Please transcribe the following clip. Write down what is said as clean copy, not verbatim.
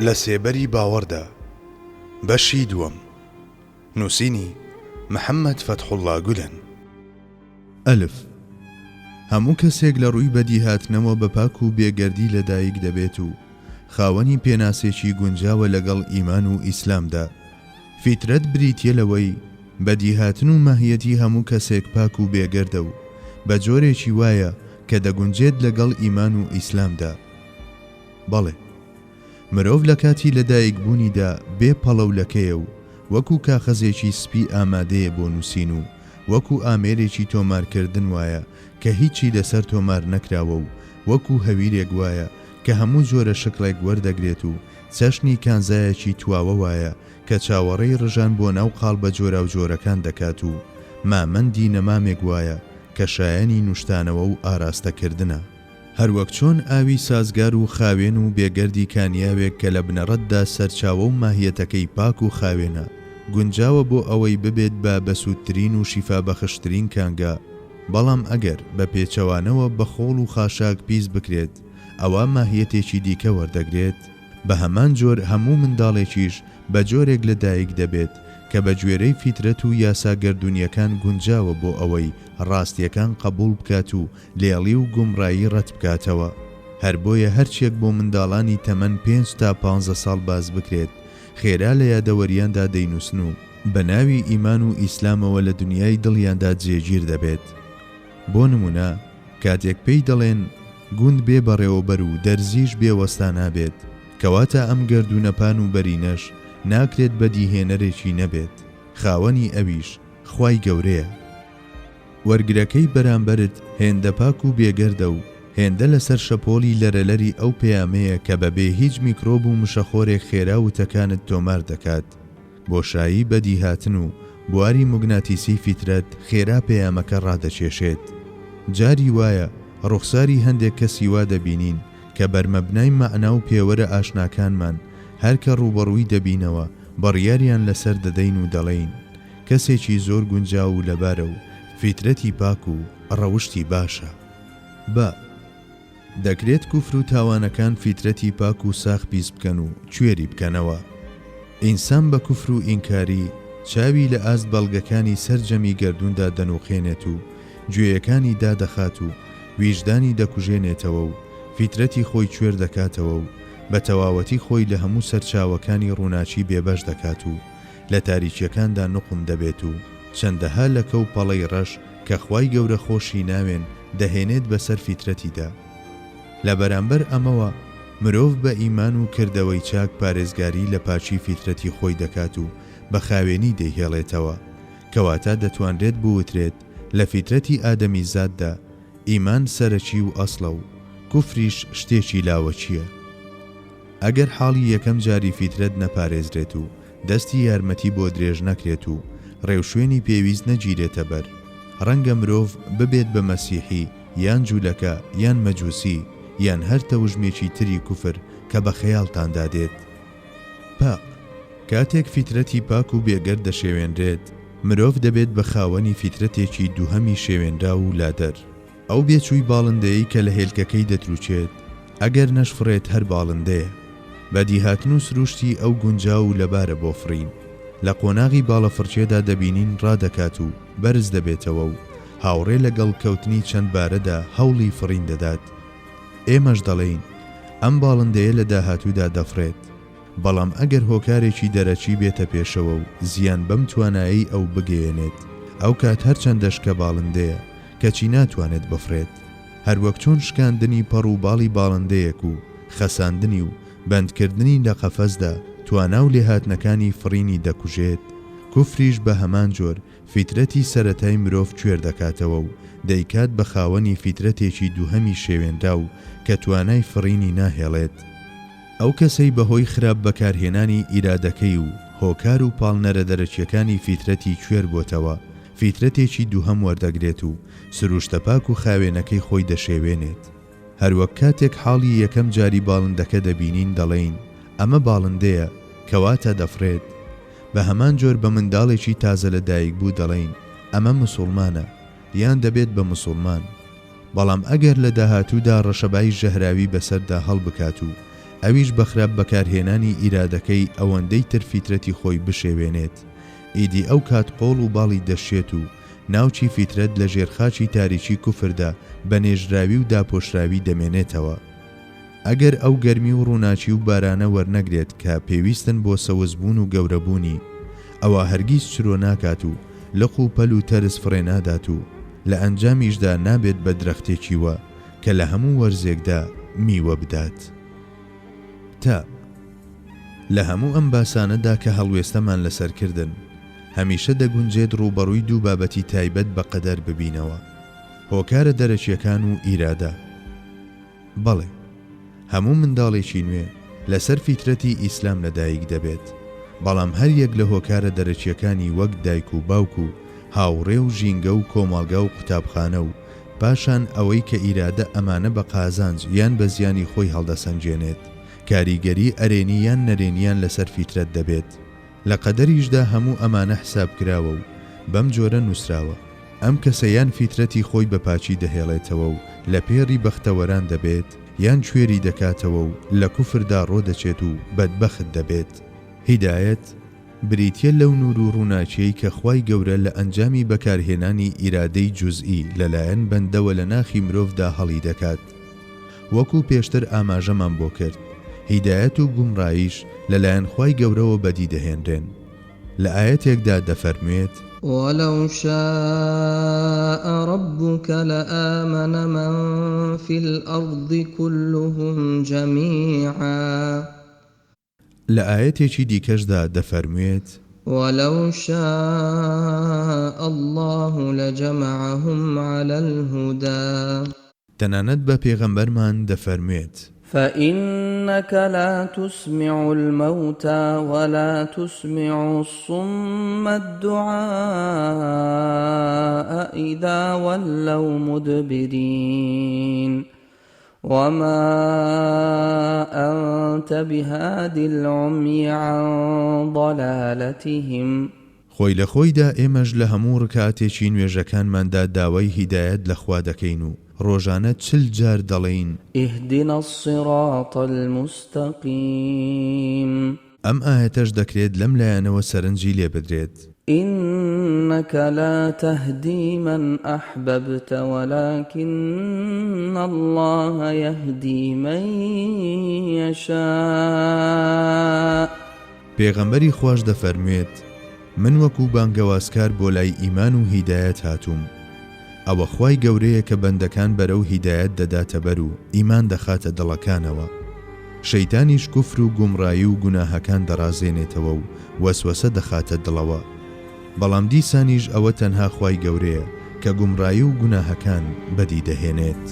لە سێبەری باوەڕدا بەشی دووەم نووسینی محەممەد فەتحوڵڵا گولەن. ئەلف هەموو کەسێک لە ڕووی بەدی هاتنەوە بە پاک و بێگەردی لەدایک دەبێت و خاوەنی پێناسێکی گونجاوە لەگەڵ ئیمان و ئیسلامدا. فیترەت بریتیە لەوەی بەدی هاتن و ماهیەتی هەموو کەسێک پاک و بێگەردە و بە جۆرێکی وایە کە دەگونجێت لەگەڵ ئیمان و ئیسلامدا. بەڵێ مرۆڤ لە کاتی لەدایک بوونیدا بێ پەڵەولەکەیە و وەکو کاخەزێکی سپی ئامادەیە بۆ نووسین و وەکو ئامێرێکی تۆمارکردن وایە کە هیچی لەسەر تۆمار نەکراوە و وەکو هەویرێک وایە کە هەموو جۆرە شکڵێک وەردەگرێت و چەشنی کانزایەکی تواوە وایە کە چاوەڕێی ڕژان بۆ ناو قاڵ بە جۆرە و جۆرەکان دەکات و مامەندی نەمامێک وایە کە شایەنی نوشتانەوە و ئاراستەکردنە. هەروەک چۆن ئاوی سازگار و خاوێن و بێگەردی کانیاوێک کە لە بنەڕەتدا سەرچاوە و ماهیەتەکەی پاک و خاوێنە گونجاوە بۆ ئەوەی ببێت بە بەسوودترین و شیفا بەخشترین کانگا، بەڵام ئەگەر بە پێچەوانەوە بە خۆڵ و خاشاک پیس بکرێت ئەوە ماهیەتێکی دیکە وەردەگرێت. بە هەمان جۆر هەموو منداڵێکیش بە جۆرێک لەدایک دەبێت کە بە گوێرەی فیترەت و یاسا گەردونیەکان گونجاوە بۆ ئەوەی ڕاستیەکان قبول بکات و لێڵی و گومڕایی ڕەت بکاتەوە. هەر بۆیە هەرچێک بۆ منداڵانی تەمەن 5 تا 15 ساڵ باز بکرێت خێرا لە یادەوەریاندا دەینووسن و بە ناوی ئیمان و ئیسلامەوە لە دنیای دڵیاندا جێگیر دەبێت. بۆ نمونە کاتێک پێی دەڵێن گوند بێ بەڕێوەبەر و دەرزیش بێوەستا نابێت، کەواتە ئەم گەردونەپان و بەرینەش ناکرێت بەدیهێنەرێکی نەبێت، خاوەنی ئەویش خوای گەورەیە. وەرگرەکەی بەرامبەرت هێندە پاک و بێگەردە و هێندە لەسەر شەپۆلی لەرەلەری ئەو پەیامەیە کە بەبێ هیچ میکرۆب و مشەخۆرێک خێرا و تەکانت تۆمار دەکات. بۆشایی بەدی هاتن و بواری موگناتیسی فیترەت خێرا پەیامەکە ڕادەچێشێت. جاری وایە ڕوخساری هەندێک کەسی وا دەبینین کە بەرمەبنای مەعنا و پێوەرە ئاشناکانمان هەرکە ڕوبەڕووی دەبینەوە بڕیاریان لەسەر دەدەین و دەڵێین کەسێکی زۆر گونجاو و لەبارە و فیترەتی پاک و ڕەوشتی باشە. دەکرێت کوفر و تاوانەکان فیترەتی پاک و ساخ پیس بکەن و کوێری بکەنەوە. ئینسان بە کوفر و ئینکاری چاوی لە ئاست بەڵگەکانی سەرجەمی گەردووندا دەنوخێنێت و گوێیەکانی دادەخات و ویژدانی دەکوژێنێتەوە و فیترەتی خۆی کوێر دەکاتەوە و بە تەواوەتی خۆی لە هەموو سەرچاوەکانی ڕووناچی بێبەش دەکات و لە تاریکیەکاندا نوقم دەبێت و چەندەها لەکە و پەڵەی ڕەش کە خوای گەورە خۆشی ناوێن دەهێنێت بەسەر فیترەتیدا. لە بەرامبەر ئەمەوە مرۆڤ بە ئیمان و کردەوەی چاک پارێزگاری لە پاچی فیترەتی خۆی دەکات و بە خاوێنی دەیهێڵێتەوە، کەواتە دەتوانرێت بوترێت لە فیترەتی ئادەمی زاددا ئیمان سەرەکی و ئەسڵە و کوفریش شتێکی لاوەچیە. ئەگەر حاڵی یەکەم جاری فیترەت نەپارێزرێت و دەستی یارمەتی بۆ درێژ نەکرێت و ڕێوشوێنی پێویست نەگیرێتە بەر، ڕەنگە مرۆڤ ببێت بە مەسیحی یان جوولەکە یان مەجووسی یان هەر تەوژمێکی تری کوفر کە بە خەیاڵتان دادێت. کاتێک فیترەتی پاک و بێگەر دەشێوێنرێت مرۆڤ دەبێت بە خاوەنی فیترەتێکی دووهەمی شێوێنرا و لادەر. ئەو بێچووی باڵندەیەی کە لە هێلکەکەی دەتروچێت ئەگەر نەشفڕێت هەر باڵندەیە. بەدیهاتن و سروشتی ئەو گونجاو و لەبارە بۆ فڕین لە قۆناغی باڵەفڕچێدا دەبینین ڕادەکات و بەرز دەبێتەوە و هاوڕێ لەگەڵ کەوتنی چەند بارەدا هەوڵی فڕین دەدات. ئێمەش دەڵێین ئەم باڵندەیە لە داهاتوودا دەفرێت، بەڵام ئەگەر هۆکارێکی دەرەچی بێتە پێشەوە و زیان بەم توانایی ئەو بگەێنێت ئەو کات هەرچەندەش کە باڵندەیە کەچی ناتوانێت بفرێت. هەروەک چۆن شکاندنی پەڕ و باڵی باڵندەیەک و خەساندنی و بەندکردنی لە قەفەسدا توانا و لێهاتنەکانی فڕینی دەکوژێت، کوفریش بە هەمان جۆر فیترەتی سەرەتای مرۆڤ کوێر دەکاتەوە و دەیکات بە خاوەنی فیترەتێکی دووهەمی شێوێنرا و کە توانای فڕینی ناهێڵێت. ئەو کەسەی بەهۆی خراپ بەکارهێنانی ئیرادەکەی و هۆکار و پاڵنەرە دەرەچیەکانی فیترەتی کوێر بۆتەوە فیترەتێکی دووهەم وەردەگرێت و سروشتە پاک و خاوێنەکەی خۆی دەشێوێنێت. هەروەک کاتێک حاڵی یەکەم جاری باڵندەکە دەبینین دەڵێین ئەمە باڵندەیە کەواتە دەفرێت. بە هەمان جۆر بە منداڵێکی تازە لەدایک بوو دەڵێین ئەمە موسڵمانە یان دەبێت بە موسڵمان. بەڵام ئەگەر لە داهاتوودا ڕەشەبای ژەهراوی بەسەردا هەڵبکات و ئەویش بەخراپ بەکارهێنانی ئیرادەکەی ئەوەندەی تر فیترەتی خۆی بشێوێنێت. ئیدی ئەو کات قۆڵ و باڵی دەشێت و ناوچی فیترەت لە ژێرخاچی تاریکی کوفردا بە نێژراوی و داپۆشراوی دەمێنێتەوە. ئەگەر ئەو گەرمی و ڕووناچی و بارانە وەرنەگرێت کە پێویستن بۆ سەوزبوون و گەورەبوونی، ئەوە هەرگیز چرۆ ناکات و لق و پەل و تەرس فڕێنادات و لە ئەنجامیشدا نابێت بە درەختێکی وە کە لە هەموو وەرزێکدا میوە بدات. تا لە هەموو ئەم باسانەدا کە هەڵوێستەمان لەسەرکردن، هەمیشە دەگونجێت ڕوبەڕووی دوو بابەتی تایبەت بە قەدەر ببینەوە: هۆکارە دەرەکیەکان و ئیرادە. بەڵێ، هەموو منداڵێکی نوێ لەسەر فیترەتی ئیسلام لەدایک دەبێت، بەڵام هەر یەک لە هۆکارە دەرەکیەکانی وەک دایک و باوک و هاوڕێ و ژینگە و کۆمەڵگا و قوتابخانە و پاشان ئەوەی کە ئیرادە ئەمانە بە قازانج یان بە زیانی خۆی هەڵدەسەنجێنێت، کاریگەری ئەرێنی یان نەرێنیان لەسەر فیترەت دەبێت. لە قەدەریشدا هەموو ئەمانە حساب کراوە و بەم جۆرە نووسراوە: ئەم کەسەیان فیترەتی خۆی بە پاچی دەهێڵێتەوە و لە پێڕی بەختەوەران دەبێت، یان کوێری دەکاتەوە و لە کوفردا ڕۆدەچێت و بەدبەخت دەبێت. هیدایەت بریتیە لەو نور و ڕووناچیەی کە خوای گەورە لە ئەنجامی بەکارهێنانی ئیرادەی جوزئی لەلایەن بەندەوە لە ناخی مرۆڤدا هەڵی دەکات. وەکو پێشتر ئاماژەمان بۆ کرد، هیدایەت و گومڕاییش لەلایەن خوای گەورەوە بەدی دەهێنرێن. لە ئاەتێکدا دەفەرموێت: ولو شاء ربك لآمن من في الأرض كلهم جميعا. لە ئاەتێکی دیکەشدا دەفەرموێت: ولو شاء الله لجمعهم على الهدى. تەنانەت بە پێغەمبەرمان دەفەرموێت: فإنك لا تسمع الموتى ولا تسمع الصم الدعاء إذا ولوا مدبرين وما أنت بهاد العمي عن ضلالتهم. خۆی لە خۆیدا ئێمەش لە هەموو ڕکاتێکی نوێژەکانماندا داوای هیدایەت لەخوا دەکەین و ڕۆژانە 40 جار دەڵێین: اهدنا الصراط المستقيم. ئەم ئاەتەش دەکرێت لەم لایەنەوە سەرنجی لێ بدرێت: إنك لا تهدي من أحببت ولكن الله يهدي من يشاء. پێغەمبەری خوش دەفەرموێت: من وەکو بانگەوازکار بۆ لای ئیمان و هیدایەت هاتووم. ئەوە خوای گەورەیە کە بەندەکان بەرەو هیدایەت دەداتە بەر و ئیمان دەخاتە دڵەکانەوە. شەیتانیش کوفر و گومڕایی و گوناهەکان دەڕازێنێتەوە و وەسوەسە دەخاتە دڵەوە. بەڵام دیسانیش ئەوە تەنها خوای گەورەیە کە گومڕایی و گوناهەکان بەدی دەهێنێت.